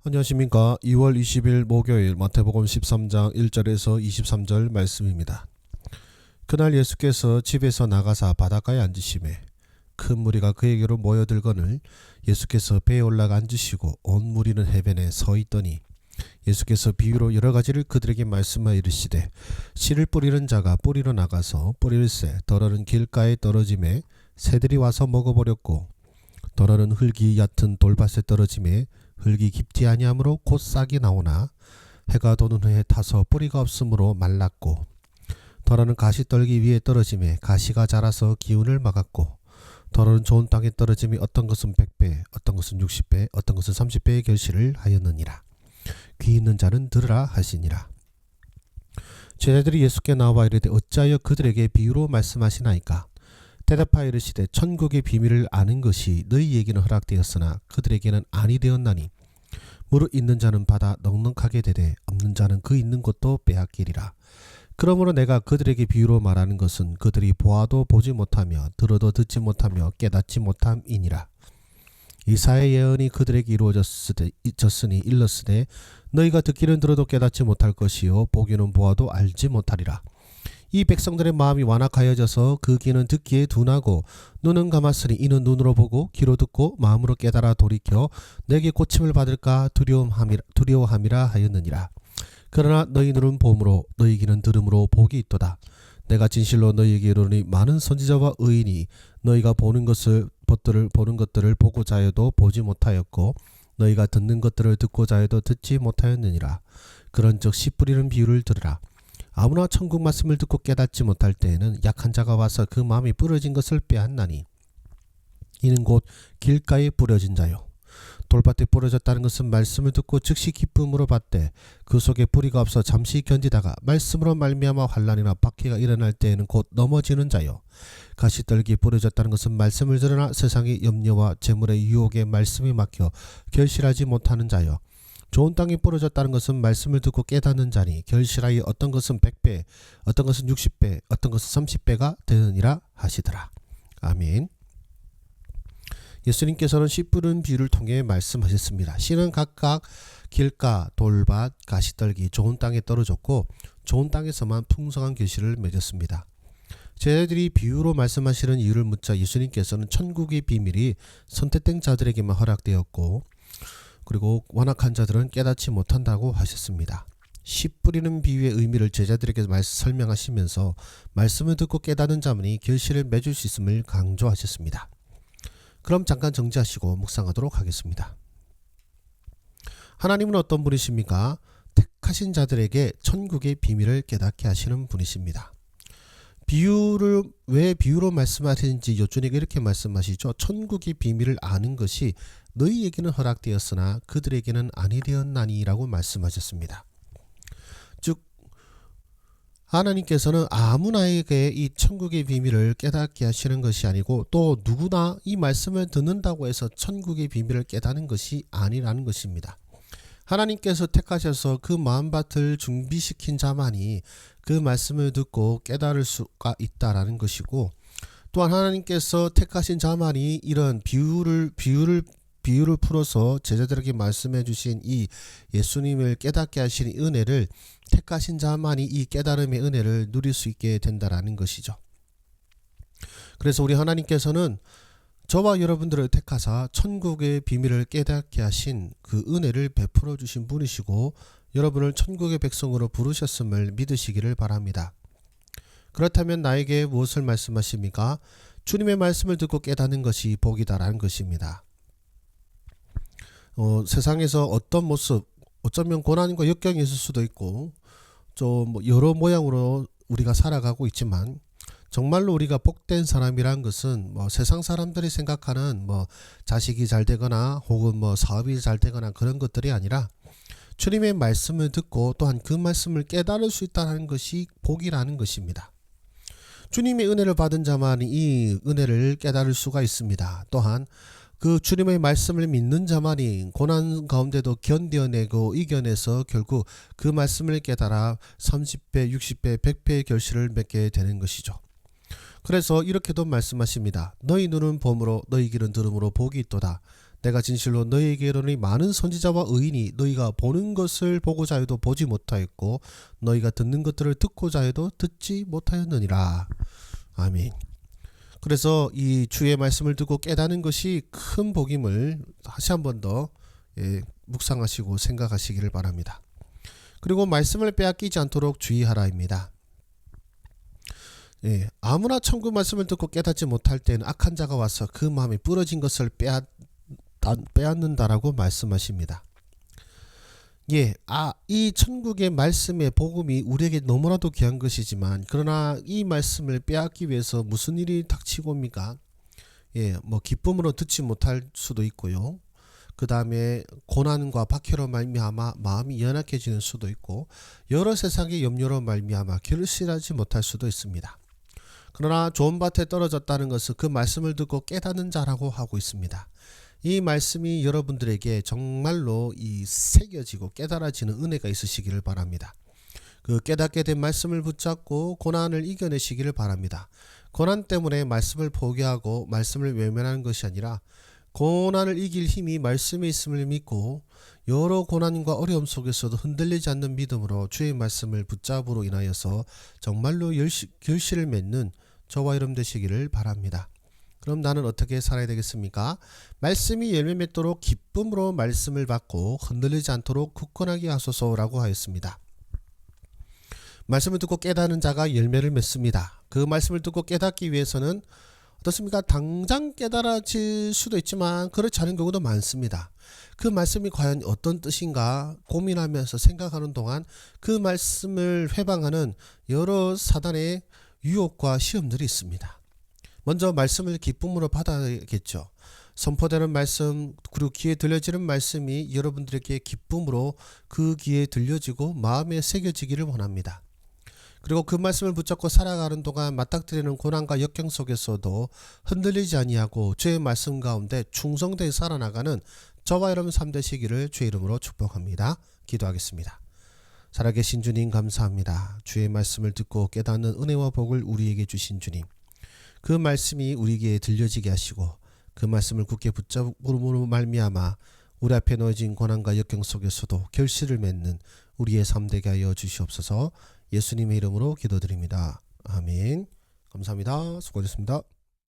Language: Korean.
안녕하십니까. 2월 20일 목요일 마태복음 13장 1절에서 23절 말씀입니다. 그날 예수께서 집에서 나가사 바닷가에 앉으시매 큰 무리가 그에게로 모여들거늘 예수께서 배에 올라가 앉으시고 온 무리는 해변에 서 있더니 예수께서 비유로 여러 가지를 그들에게 말씀하여 이르시되 씨를 뿌리는 자가 뿌리러 나가서 뿌릴새 덜어는 길가에 떨어지매 새들이 와서 먹어버렸고 덜어는 흙이 얕은 돌밭에 떨어지매 흙이 깊지 아니하므로 곧 싹이 나오나 해가 도는 후에 타서 뿌리가 없으므로 말랐고 덜어는 가시떨기 위에 떨어지매 가시가 자라서 기운을 막았고 덜어는 좋은 땅에 떨어짐이 어떤 것은 100배 어떤 것은 60배 어떤 것은 30배의 결실을 하였느니라. 귀 있는 자는 들으라 하시니라. 제자들이 예수께 나와 이르되 어찌하여 그들에게 비유로 말씀하시나이까. 대답하여 이르시되 천국의 비밀을 아는 것이 너희에게는 허락되었으나 그들에게는 아니 되었나니 무릇 있는 자는 받아 넉넉하게 되되 없는 자는 그 있는 것도 빼앗기리라. 그러므로 내가 그들에게 비유로 말하는 것은 그들이 보아도 보지 못하며 들어도 듣지 못하며 깨닫지 못함이니라. 이사야의 예언이 그들에게 이루어졌으니 일렀으되 너희가 듣기는 들어도 깨닫지 못할 것이요 보기는 보아도 알지 못하리라. 이 백성들의 마음이 완악하여져서 그 귀는 듣기에 둔하고 눈은 감았으니 이는 눈으로 보고 귀로 듣고 마음으로 깨달아 돌이켜 내게 고침을 받을까 두려워함이라 하였느니라. 그러나 너희 눈은 봄으로 너희 귀는 들음으로 복이 있도다. 내가 진실로 너희에게 이르노니 많은 선지자와 의인이 너희가 보는 것들을 보고자 해도 보지 못하였고 너희가 듣는 것들을 듣고자 해도 듣지 못하였느니라. 그런즉 씨 뿌리는 비유를 들으라. 아무나 천국 말씀을 듣고 깨닫지 못할 때에는 약한 자가 와서 그 마음이 부러진 것을 빼앗나니 이는 곧 길가에 뿌려진 자요 돌밭에 뿌려졌다는 것은 말씀을 듣고 즉시 기쁨으로 받되 그 속에 뿌리가 없어 잠시 견디다가 말씀으로 말미암아 환난이나 박해가 일어날 때에는 곧 넘어지는 자요 가시떨기에 뿌려졌다는 것은 말씀을 들으나 세상의 염려와 재물의 유혹에 말씀이 막혀 결실하지 못하는 자요 좋은 땅에 뿌려졌다는 것은 말씀을 듣고 깨닫는 자니 결실하여 어떤 것은 100배 어떤 것은 60배 어떤 것은 30배가 되느니라 하시더라. 아멘. 예수님께서는 씨 뿌리는 비유를 통해 말씀하셨습니다. 씨는 각각 길가, 돌밭, 가시떨기, 좋은 땅에 떨어졌고 좋은 땅에서만 풍성한 결실을 맺었습니다. 제자들이 비유로 말씀하시는 이유를 묻자 예수님께서는 천국의 비밀이 선택된 자들에게만 허락되었고 그리고 완악한 자들은 깨닫지 못한다고 하셨습니다. 씨 뿌리는 비유의 의미를 제자들에게 설명하시면서 말씀을 듣고 깨닫는 자만이 결실을 맺을 수 있음을 강조하셨습니다. 그럼 잠깐 정지하시고 묵상하도록 하겠습니다. 하나님은 어떤 분이십니까? 택하신 자들에게 천국의 비밀을 깨닫게 하시는 분이십니다. 비유를 왜 비유로 말씀하시는지 요준에게 이렇게 말씀하시죠. 천국의 비밀을 아는 것이 너희에게는 허락되었으나 그들에게는 아니 되었나니라고 말씀하셨습니다. 즉 하나님께서는 아무나에게 이 천국의 비밀을 깨닫게 하시는 것이 아니고 또 누구나 이 말씀을 듣는다고 해서 천국의 비밀을 깨닫는 것이 아니라는 것입니다. 하나님께서 택하셔서 그 마음밭을 준비시킨 자만이 그 말씀을 듣고 깨달을 수가 있다라는 것이고 또한 하나님께서 택하신 자만이 이런 비유를 풀어서 제자들에게 말씀해 주신 이 예수님을 깨닫게 하시는 은혜를 택하신 자만이 이 깨달음의 은혜를 누릴 수 있게 된다라는 것이죠. 그래서 우리 하나님께서는 저와 여러분들을 택하사 천국의 비밀을 깨닫게 하신 그 은혜를 베풀어 주신 분이시고 여러분을 천국의 백성으로 부르셨음을 믿으시기를 바랍니다. 그렇다면 나에게 무엇을 말씀하십니까? 주님의 말씀을 듣고 깨닫는 것이 복이다라는 것입니다. 세상에서 어떤 모습, 어쩌면 고난과 역경이 있을 수도 있고 좀 여러 모양으로 우리가 살아가고 있지만 정말로 우리가 복된 사람이란 것은 세상 사람들이 생각하는 자식이 잘 되거나 혹은 사업이 잘 되거나 그런 것들이 아니라 주님의 말씀을 듣고 또한 그 말씀을 깨달을 수 있다는 것이 복이라는 것입니다. 주님의 은혜를 받은 자만이 이 은혜를 깨달을 수가 있습니다. 또한 그 주님의 말씀을 믿는 자만이 고난 가운데도 견뎌내고 이겨내서 결국 그 말씀을 깨달아 30배, 60배, 100배의 결실을 맺게 되는 것이죠. 그래서 이렇게도 말씀하십니다. 너희 눈은 봄으로 너희 귀는 들음으로 복이 있도다. 내가 진실로 너희에게 이르노니 많은 선지자와 의인이 너희가 보는 것을 보고자 해도 보지 못하였고 너희가 듣는 것들을 듣고자 해도 듣지 못하였느니라. 아멘. 그래서 이 주의 말씀을 듣고 깨닫는 것이 큰 복임을 다시 한 번 더 묵상하시고 생각하시기를 바랍니다. 그리고 말씀을 빼앗기지 않도록 주의하라입니다. 아무나 천국 말씀을 듣고 깨닫지 못할 때는 악한 자가 와서 그 마음이 부러진 것을 빼앗는다라고 말씀하십니다. 이 천국의 말씀의 복음이 우리에게 너무나도 귀한 것이지만 그러나 이 말씀을 빼앗기 위해서 무슨 일이 닥치고 옵니까? 기쁨으로 듣지 못할 수도 있고요. 그 다음에 고난과 박해로 말미암아 마음이 연약해지는 수도 있고 여러 세상의 염려로 말미암아 결실하지 못할 수도 있습니다. 그러나 좋은 밭에 떨어졌다는 것은 그 말씀을 듣고 깨닫는 자라고 하고 있습니다. 이 말씀이 여러분들에게 정말로 새겨지고 깨달아지는 은혜가 있으시기를 바랍니다. 그 깨닫게 된 말씀을 붙잡고 고난을 이겨내시기를 바랍니다. 고난 때문에 말씀을 포기하고 말씀을 외면하는 것이 아니라 고난을 이길 힘이 말씀에 있음을 믿고 여러 고난과 어려움 속에서도 흔들리지 않는 믿음으로 주의 말씀을 붙잡으로 인하여서 정말로 결실을 맺는 저와 여러분 되시기를 바랍니다. 그럼 나는 어떻게 살아야 되겠습니까? 말씀이 열매 맺도록 기쁨으로 말씀을 받고 흔들리지 않도록 굳건하게 하소서라고 하였습니다. 말씀을 듣고 깨닫는 자가 열매를 맺습니다. 그 말씀을 듣고 깨닫기 위해서는 어떻습니까? 당장 깨달아질 수도 있지만 그렇지 않은 경우도 많습니다. 그 말씀이 과연 어떤 뜻인가 고민하면서 생각하는 동안 그 말씀을 회방하는 여러 사단의 유혹과 시험들이 있습니다. 먼저 말씀을 기쁨으로 받아야겠죠. 선포되는 말씀 그리고 귀에 들려지는 말씀이 여러분들에게 기쁨으로 그 귀에 들려지고 마음에 새겨지기를 원합니다. 그리고 그 말씀을 붙잡고 살아가는 동안 맞닥뜨리는 고난과 역경 속에서도 흔들리지 아니하고 주의 말씀 가운데 충성되어 살아나가는 저와 여러분 삶 되시기를 주의 이름으로 축복합니다. 기도하겠습니다. 살아계신 주님 감사합니다. 주의 말씀을 듣고 깨닫는 은혜와 복을 우리에게 주신 주님. 그 말씀이 우리에게 들려지게 하시고 그 말씀을 굳게 붙잡음으로 말미암아 우리 앞에 놓여진 고난과 역경 속에서도 결실을 맺는 우리의 삶 되게 하여 주시옵소서. 예수님의 이름으로 기도드립니다. 아멘. 감사합니다. 수고하셨습니다.